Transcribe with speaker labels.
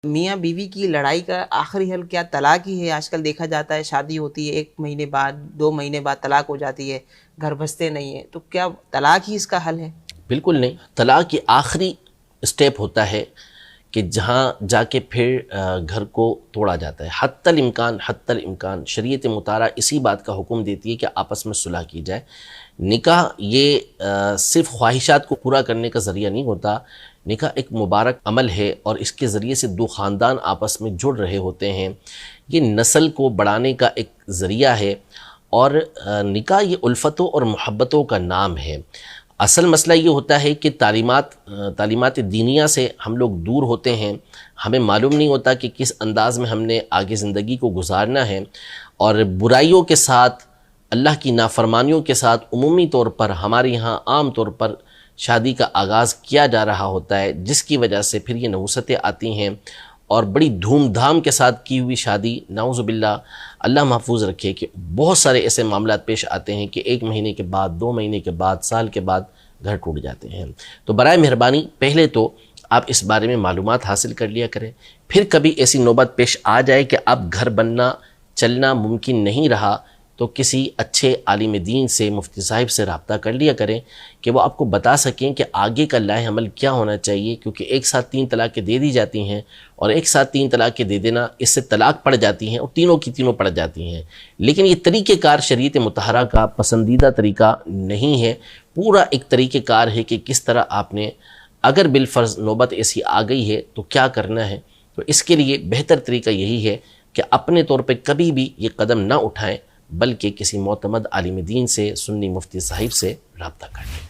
Speaker 1: میاں بیوی کی لڑائی کا آخری حل کیا طلاق ہی ہے؟ آج کل دیکھا جاتا ہے شادی ہوتی ہے 1 مہینے بعد 2 مہینے بعد طلاق ہو جاتی ہے، گھر بستے نہیں ہیں، تو کیا طلاق ہی اس کا حل ہے؟
Speaker 2: بالکل نہیں. طلاق یہ آخری اسٹیپ ہوتا ہے کہ جہاں جا کے پھر گھر کو توڑا جاتا ہے. حتی الامکان شریعت مطالعہ اسی بات کا حکم دیتی ہے کہ آپس میں صلح کی جائے. نکاح یہ صرف خواہشات کو پورا کرنے کا ذریعہ نہیں ہوتا. نکاح ایک مبارک عمل ہے اور اس کے ذریعے سے 2 خاندان آپس میں جڑ رہے ہوتے ہیں. یہ نسل کو بڑھانے کا ایک ذریعہ ہے اور نکاح یہ الفتوں اور محبتوں کا نام ہے. اصل مسئلہ یہ ہوتا ہے کہ تعلیمات دینیہ سے ہم لوگ دور ہوتے ہیں. ہمیں معلوم نہیں ہوتا کہ کس انداز میں ہم نے آگے زندگی کو گزارنا ہے، اور برائیوں کے ساتھ، اللہ کی نافرمانیوں کے ساتھ عمومی طور پر ہمارے یہاں عام طور پر شادی کا آغاز کیا جا رہا ہوتا ہے، جس کی وجہ سے پھر یہ نحوستیں آتی ہیں اور بڑی دھوم دھام کے ساتھ کی ہوئی شادی، نعوذ باللہ اللہ محفوظ رکھے، کہ بہت سارے ایسے معاملات پیش آتے ہیں کہ 1 مہینے کے بعد، 2 مہینے کے بعد، سال کے بعد گھر ٹوٹ جاتے ہیں. تو برائے مہربانی پہلے تو آپ اس بارے میں معلومات حاصل کر لیا کریں. پھر کبھی ایسی نوبت پیش آ جائے کہ اب گھر بننا چلنا ممکن نہیں رہا، تو کسی اچھے عالم دین سے، مفتی صاحب سے رابطہ کر لیا کریں کہ وہ آپ کو بتا سکیں کہ آگے کا لائحہ عمل کیا ہونا چاہیے. کیونکہ ایک ساتھ 3 طلاقیں دے دی جاتی ہیں، اور ایک ساتھ 3 طلاقیں دے دینا، اس سے طلاق پڑ جاتی ہیں اور تینوں کی تینوں پڑ جاتی ہیں. لیکن یہ طریقہ کار شریعت مطہرہ کا پسندیدہ طریقہ نہیں ہے. پورا ایک طریقہ کار ہے کہ کس طرح آپ نے، اگر بالفرض نوبت ایسی آ گئی ہے تو کیا کرنا ہے. تو اس کے لیے بہتر طریقہ یہی ہے کہ اپنے طور پہ کبھی بھی یہ قدم نہ اٹھائیں، بلکہ کسی معتمد عالم دین سے، سنی مفتی صاحب سے رابطہ کریں.